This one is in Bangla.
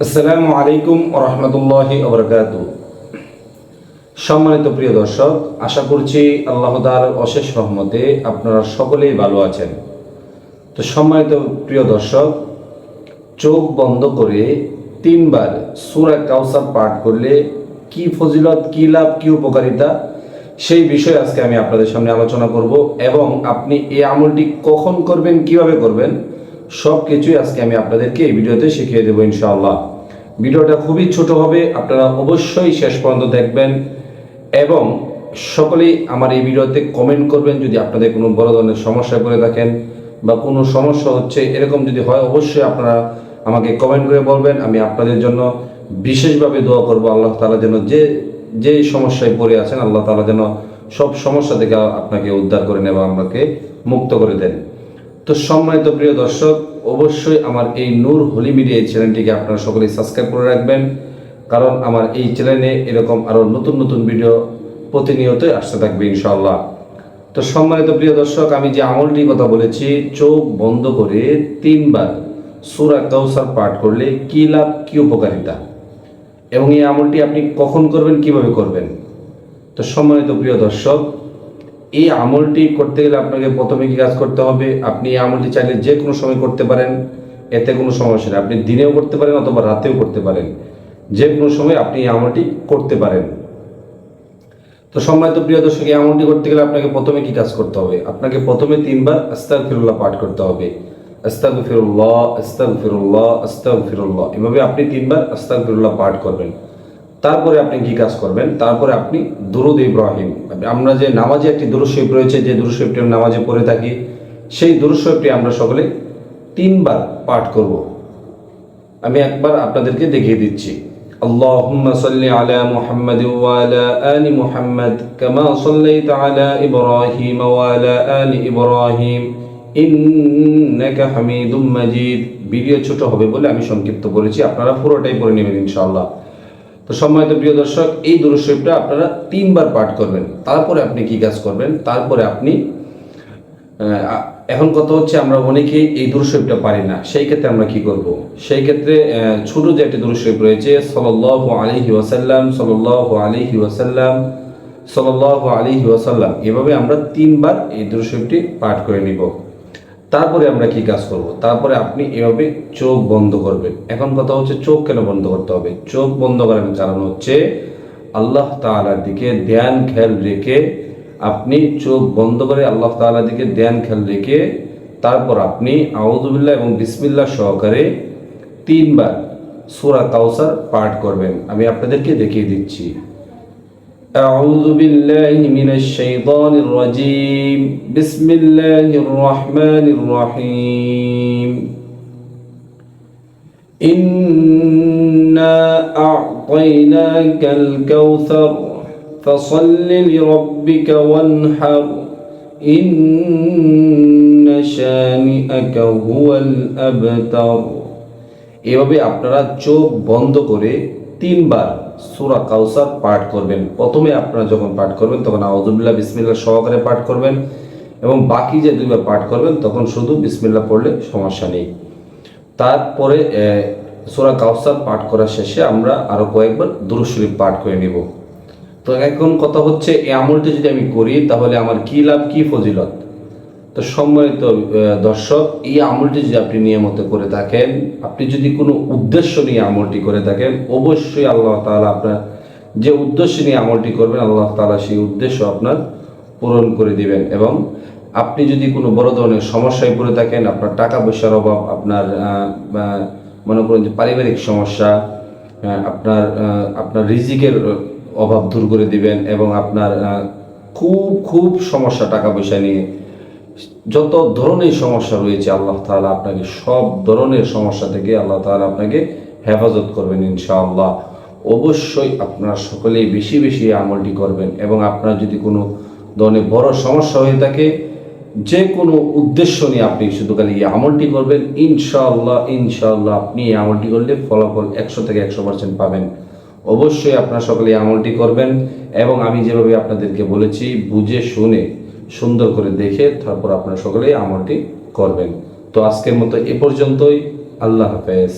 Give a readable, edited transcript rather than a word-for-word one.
আসসালামু আলাইকুম ওয়া রাহমাতুল্লাহি ওয়া বারাকাতুহু। সম্মানিত প্রিয় দর্শক, আশা করছি আল্লাহ তাআলার অশেষ রহমতে আপনারা সকলেই ভালো আছেন। তো সম্মানিত প্রিয় দর্শক, চোখ বন্ধ করে 3 বার সূরা কাউসার পাঠ করলে কি ফজিলত, কি লাভ, কি উপকারিতা, সেই বিষয়ে আজকে আমি আপনাদের সামনে আলোচনা করব এবং আপনি এই আমলটি কখন করবেন, কিভাবে করবেন, সব কিছুই আজকে আমি আপনাদেরকে এই ভিডিওতে শিখিয়ে দেবো ইনশাআল্লাহ। ভিডিওটা খুবই ছোট হবে, আপনারা অবশ্যই শেষ পর্যন্ত দেখবেন এবং সকলেই আমার এই ভিডিওতে কমেন্ট করবেন যদি আপনাদের কোনো বড় ধরনের সমস্যায় পড়ে থাকেন বা কোনো সমস্যা হচ্ছে এরকম যদি হয়, অবশ্যই আপনারা আমাকে কমেন্ট করে বলবেন। আমি আপনাদের জন্য বিশেষভাবে দোয়া করব, আল্লাহ তাআলা যেন যে সমস্যায় পড়ে আছেন আল্লাহ তাআলা যেন সব সমস্যা থেকে আপনাকে উদ্ধার করে নেন এবং আমাকে মুক্ত করে দেন। তো সম্মানিত প্রিয় দর্শক, অবশ্যই আমার এই নূর হোলি মিডিয়া এই চ্যানেলটিকে আপনারা সকলেই সাবস্ক্রাইব করে রাখবেন, কারণ আমার এই চ্যানেলে এরকম আরও নতুন নতুন ভিডিও প্রতিনিয়তই আসতে থাকবে ইনশাআল্লাহ। তো সম্মানিত প্রিয় দর্শক, আমি যে আমলটির কথা বলেছি, চোখ বন্ধ করে 3 বার সূরা কাউসার পাঠ করলে কি লাভ, কি উপকারিতা এবং এই আমলটি আপনি কখন করবেন, কিভাবে করবেন। তো সম্মানিত প্রিয় দর্শক, এই আমলটি করতে গেলে আপনাকে প্রথমে কি কাজ করতে হবে, আপনি এই আমলটি চাইলে যে কোনো সময় করতে পারেন, এতে কোনো সমস্যা নেই। আপনি দিনেও করতে পারেন অথবা রাতেও করতে পারেন, যে কোনো সময় আপনি এই আমলটি করতে পারেন। তো সম্মানিত প্রিয় দর্শক, এই আমলটি করতে গেলে আপনাকে প্রথমে কি কাজ করতে হবে, আপনাকে প্রথমে 3 বার আস্তাগফিরুল্লাহ পাঠ করতে হবে। আস্তাগফিরুল্লাহ, আস্তাগফিরুল্লাহ, আস্তাগফিরুল্লাহ, এভাবে আপনি 3 বার আস্তাগফিরুল্লাহ পাঠ করবেন। তারপরে আপনি কি কাজ করবেন, তারপরে আপনি দুরূদ ইব্রাহিম, আমরা যে নামাজে একটি দুরূদ শরীফ রয়েছে, যে দুরূদ শরীফটি আমরা নামাজে পড়ে থাকি, সেই দুরূদ শরীফটি আমরা সকলে 3 বার পাঠ করব। আমি একবার আপনাদেরকে দেখিয়ে দিচ্ছি। আল্লাহুম্মা সাল্লি আলা মুহাম্মাদ ওয়া আলা আলি মুহাম্মাদ কামা সাল্লাইতা আলা ইব্রাহিম ওয়া আলা আলি ইব্রাহিম ইন্নাকা হামিদুম মাজিদ। ভিডিও ছোট হবে বলে আমি সংক্ষিপ্ত করেছি, আপনারা পুরোটাই পড়ে নেবেন ইনশাআল্লাহ। তো সম্মানিত প্রিয় দর্শক, এই দুরূদ শরীফটা আপনারা 3 বার পাঠ করবেন। তারপরে আপনি কি কাজ করবেন, তারপরে আপনি এখন কথা হচ্ছে আমরা অনেকেই এই দুরূদ শরীফটা পারি না, সেই ক্ষেত্রে আমরা কি করব, সেই ক্ষেত্রে ছোট যে একটি দুরূদ শরীফ রয়েছে, সাল্লাল্লাহু আলাইহি ওয়াসাল্লাম, সাল্লাল্লাহু আলাইহি ওয়াসাল্লাম, সাল্লাল্লাহু আলাইহি ওয়াসাল্লাম, এভাবে আমরা 3 বার এই দুরূদ শরীফটি পাঠ করে নিব। তারপরে আমরা কি কাজ করব, তারপরে আপনি এভাবে চোখ বন্ধ করবেন। এখন কথা হচ্ছে চোখ কেন বন্ধ করতে হবে, চোখ বন্ধ করার কারণ হচ্ছে আল্লাহ তাআলার দিকে ধ্যান খেয়াল রেখে, আপনি চোখ বন্ধ করে আল্লাহ তাআলার দিকে ধ্যান খেয়াল রেখে তারপর আপনি আউযু বিল্লাহ এবং বিসমিল্লাহ সহকারে 3 বার সূরা কাউসার পাঠ করবেন। আমি আপনাদেরকে দেখিয়ে দিচ্ছি। أعوذ بالله من الشيطان الرجيم بسم الله الرحمن الرحيم إنا أعطيناك الكوثر فصل لربك وانحر إن شانئك هو الأبتر। এভাবে আপনারা চোখ বন্ধ করে 3 বার সূরা কাউসার পাঠ করবেন। প্রথমে আপনারা যখন পাঠ করবেন তখন আউযু বিল্লাহ বিসমিল্লাহ সহকারে পাঠ করবেন এবং বাকি যে 2 বার পাঠ করবেন তখন শুধু বিসমিল্লাহ পড়লে সমস্যা নেই। তারপরে সূরা কাউসার পাঠ করার শেষে আমরা আরো কয়েকবার দুরূদ শরীফ পাঠ করে নিব। তো এখন কথা হচ্ছে এই আমলটি যদি আমি করি তাহলে আমার কি লাভ, কি ফজিলত। তো সম্মানিত দর্শক, এই আমলটি যদি আপনি নিয়মিত করে থাকেন, আপনি যদি কোনো উদ্দেশ্য নিয়ে আমলটি করে থাকেন, অবশ্যই আল্লাহ তাআলা আপনার যে উদ্দেশ্য নিয়ে আমলটি করবেন আল্লাহ তাআলা সেই উদ্দেশ্য আপনার পূরণ করে দিবেন। এবং আপনি যদি কোনো বড় ধরনের সমস্যায় পড়ে থাকেন, আপনার টাকা পয়সার অভাব, আপনার মনে করেন যে পারিবারিক সমস্যা, আপনার রিজিকের অভাব দূর করে দিবেন এবং আপনার খুব সমস্যা টাকা পয়সা নিয়ে যত ধরনের সমস্যা রয়েছে আল্লাহ তাআলা আপনাকে সব ধরনের সমস্যা থেকে আল্লাহ তাআলা আপনাকে হেফাজত করবেন ইনশাআল্লাহ। অবশ্যই আপনারা সকলেই বেশি বেশি আমলটি করবেন এবং আপনার যদি কোনো ধরনের বড় সমস্যা হয়ে থাকে, যে কোনো উদ্দেশ্য নিয়ে আপনি শুধু খালি এই আমলটি করবেন, ইনশাআল্লাহ আপনি এই আমলটি করলে ফলাফল 100 থেকে 100% পাবেন। অবশ্যই আপনারা সকলে এই আমলটি করবেন এবং আমি যেভাবে আপনাদেরকে বলেছি বুঝে শুনে সুন্দর করে দেখে তারপর আপনারা সকলেই আমলটি করবেন। তো আজকের মতো এ পর্যন্তই। আল্লাহ হাফেজ।